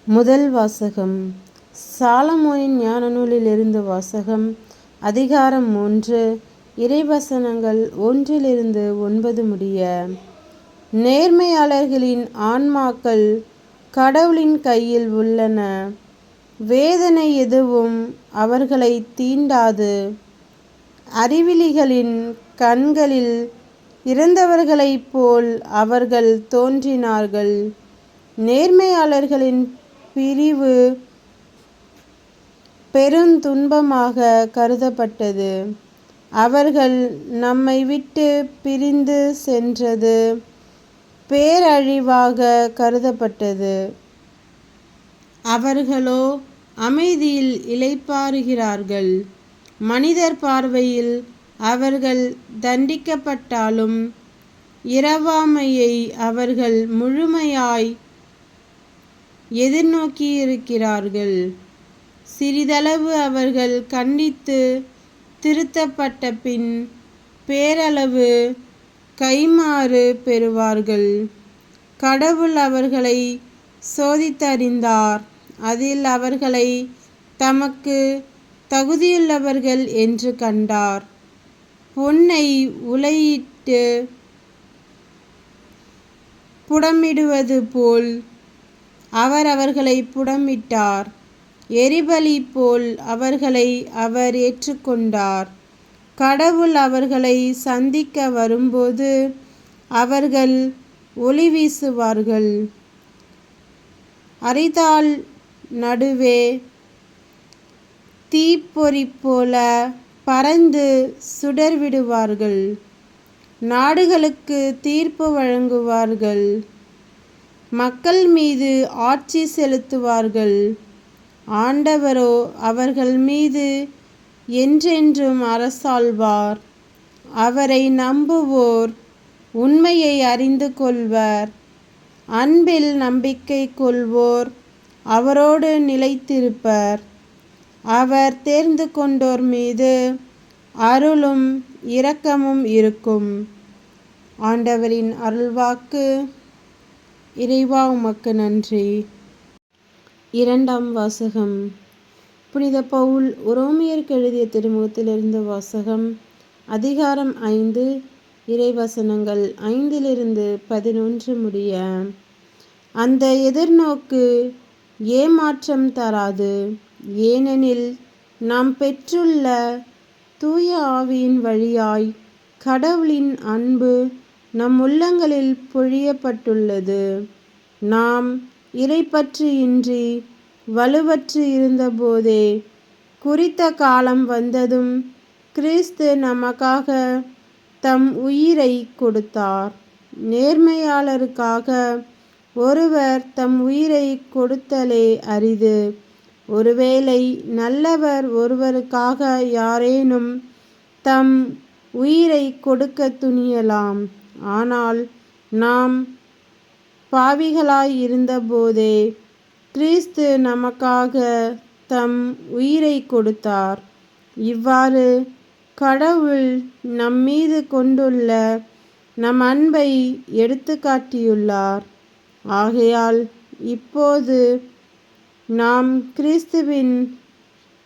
முதல் வாசகம். சாலமோனின் ஞான நூலிலிருந்து வாசகம். அதிகாரம் 3. இறைவசனங்கள் 1-9 முடிய. நேர்மையாளர்களின் ஆன்மாக்கள் கடவுளின் கையில் உள்ளன. வேதனை எதுவும் அவர்களை தீண்டாது. அறிவிலிகளின் கண்களில் இறந்தவர்களைப் போல் அவர்கள் தோன்றினார்கள். நேர்மையாளர்களின் பிரிவு பெருந்துன்பமாக கருதப்பட்டது. அவர்கள் நம்மை விட்டு பிரிந்து சென்றது பேரழிவாக கருதப்பட்டது. அவர்களோ அமைதியில் இளைப்பாறுகிறார்கள். மனிதர் பார்வையில் அவர்கள் தண்டிக்கப்பட்டாலும் இரவாமையை அவர்கள் முழுமையாய் எதிர்நோக்கியிருக்கிறார்கள். சிறிதளவு அவர்கள் கண்டித்து திருத்தப்பட்ட பின் பேரளவு கைமாறு பெறுவார்கள். கடவுள் அவர்களை சோதித்தறிந்தார். அதில் அவர்களை தமக்கு தகுதியுள்ளவர்கள் என்று கண்டார். பொன்னை உலையிட்டு புடமிடுவது போல் அவர் அவர்களை புடமிட்டார். எரிபலி போல் அவர்களை அவர் ஏற்றுக்கொண்டார். கடவுள் அவர்களை சந்திக்க வரும்போது அவர்கள் ஒளி வீசுவார்கள். அரிதாள் நடுவே தீப்பொறி போல பறந்து சுடர்விடுவார்கள். நாடுகளுக்கு தீர்ப்பு வழங்குவார்கள். மக்கள் மீது ஆட்சி செலுத்துவார்கள். ஆண்டவரோ அவர்கள் மீது என்றென்றும் அரசாள்வார். அவரை நம்புவோர் உண்மையை அறிந்து கொள்வர். அன்பில் நம்பிக்கை கொள்வோர் அவரோடு நிலைத்திருப்பர். அவர் தேர்ந்து கொண்டோர் மீது அருளும் இரக்கமும் இருக்கும். ஆண்டவரின் அருள்வாக்கு. இறைவா உமக்கு நன்றி. இரண்டாம் வாசகம். புனித பவுல் உரோமையருக்கு எழுதிய திருமுகத்திலிருந்து வாசகம். அதிகாரம் 5. இறைவசனங்கள் 5-11 முடிய. அந்த எதிர்நோக்கு ஏமாற்றம் தராது. ஏனெனில் நாம் பெற்றுள்ள தூய ஆவியின் வழியாய் கடவுளின் அன்பு நம் உள்ளங்களில் பொழியப்பட்டுள்ளது. நாம் இறைப்பற்று இன்றி வலுவற்று இருந்தபோதே குறித்த காலம் வந்ததும் கிறிஸ்து நமக்காக தம் உயிரை கொடுத்தார். நேர்மையாளருக்காக ஒருவர் தம் உயிரை கொடுத்தலே அரிது. ஒருவேளை நல்லவர் ஒருவருக்காக யாரேனும் தம் உயிரை கொடுக்க துணியலாம். ஆனால் நாம் பாவிகளாய் இருந்தபோதே கிறிஸ்து நமக்காக தம் உயிரை கொடுத்தார். இவ்வாறு கடவுள் நம்மீது கொண்டுள்ள நம் அன்பை எடுத்து காட்டியுள்ளார். ஆகையால் இப்போது நாம் கிறிஸ்துவின்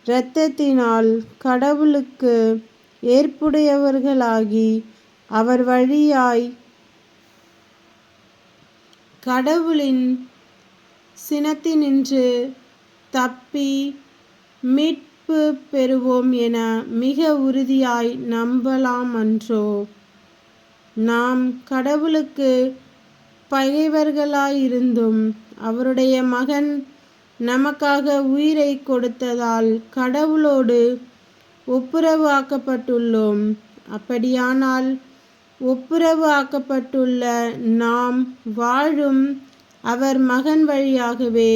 இரத்தத்தினால் கடவுளுக்கு ஏற்புடையவர்களாகி அவர் வழியாய் கடவுளின் சினத்தினின்று தப்பி மீட்பு பெறுவோம் என மிக உறுதியாய் நம்பலாமன்றோ? நாம் கடவுளுக்கு பகைவர்களாயிருந்தும் அவருடைய மகன் நமக்காக உயிரை கொடுத்ததால் கடவுளோடு ஒப்புரவு ஆக்கப்பட்டுள்ளோம். அப்படியானால் ஒப்புரவு ஆக்கப்பட்டுள்ள நாம் வாழும் அவர் மகன் வழியாகவே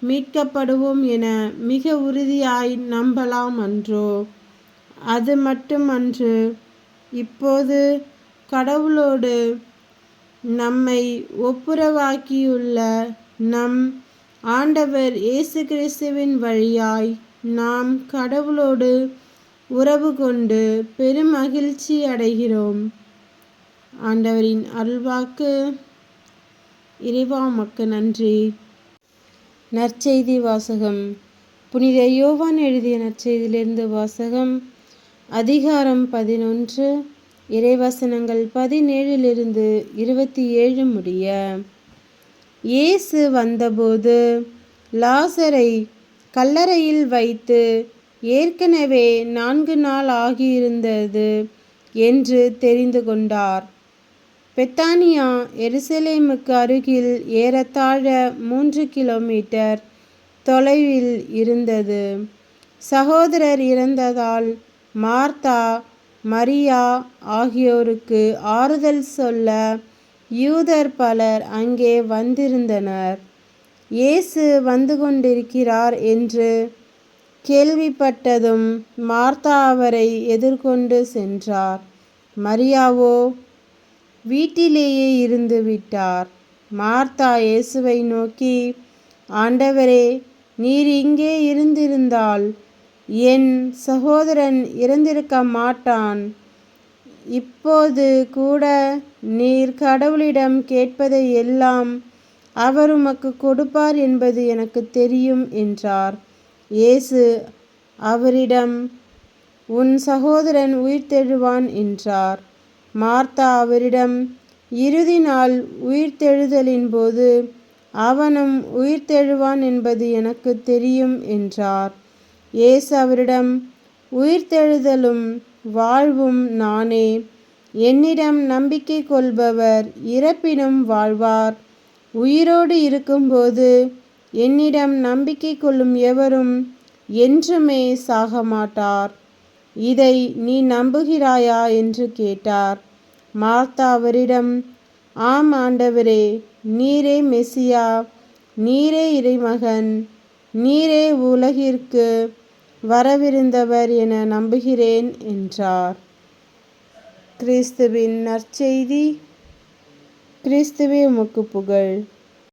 மீட்கப்படுவோம் என மிக உறுதியாய் நம்பலாம் அன்றோ? அது மட்டுமன்று, இப்போது கடவுளோடு நம்மை ஒப்புரவாக்கியுள்ள நம் ஆண்டவர் இயேசு கிறிஸ்துவின் வழியாய் நாம் கடவுளோடு உறவு கொண்டு பெரும் மகிழ்ச்சி அடைகிறோம். ஆண்டவரின் அருள்வாக்கு. இறைவா உமக்கு நன்றி. நற்செய்தி வாசகம். புனித யோவான் எழுதிய நற்செய்தியிலிருந்து வாசகம். அதிகாரம் 11, இறைவசனங்கள் 17 27 முடிய. இயேசு வந்தபோது லாசரை கல்லறையில் வைத்து ஏற்கனவே 4 நாள் ஆகியிருந்தது என்று தெரிந்து கொண்டார். பெத்தானியா எருசலேமுக்கு அருகில் ஏறத்தாழ 3 கிலோமீட்டர் தொலைவில் இருந்தது. சகோதரர் இறந்ததால் மார்த்தா, மரியா ஆகியோருக்கு ஆறுதல் சொல்ல யூதர் பலர் அங்கே வந்திருந்தனர். இயேசு வந்து கொண்டிருக்கிறார் என்று கேள்விப்பட்டதும் மார்த்தா அவரை எதிர்கொண்டு சென்றார். மரியாவோ வீட்டிலேயே இருந்து விட்டார். மார்த்தா இயேசுவை நோக்கி, ஆண்டவரே, நீர் இங்கே இருந்திருந்தால் என் சகோதரன் இறந்திருக்க மாட்டான். இப்போது கூட நீர் கடவுளிடம் கேட்பதை எல்லாம் அவர் உமக்கு கொடுப்பார் என்பது எனக்கு தெரியும் என்றார். இயேசு அவரிடம், உன் சகோதரன் உயிர்த்தெழுவான் என்றார். மார்த்தா அவரிடம், இறுதி நாள் உயிர்த்தெழுதலின் போது அவனும் உயிர்த்தெழுவான் என்பது எனக்கு தெரியும் என்றார். இயேசு அவரிடம், உயிர்த்தெழுதலும் வாழ்வும் நானே. என்னிடம் நம்பிக்கை கொள்பவர் இறப்பினும் வாழ்வார். உயிரோடு இருக்கும்போது என்னிடம் நம்பிக்கை கொள்ளும் எவரும் என்றுமே சாக மாட்டார். இதை நீ நம்புகிறாயா என்று கேட்டார். மார்த்தா அவரிடம், ஆம் ஆண்டவரே, நீரே மெசியா, நீரே இறைமகன், நீரே உலகிற்கு வரவிருந்தவர் என நம்புகிறேன் என்றார். கிறிஸ்துவின் நற்செய்தி. கிறிஸ்துவே உமக்கு புகழ்.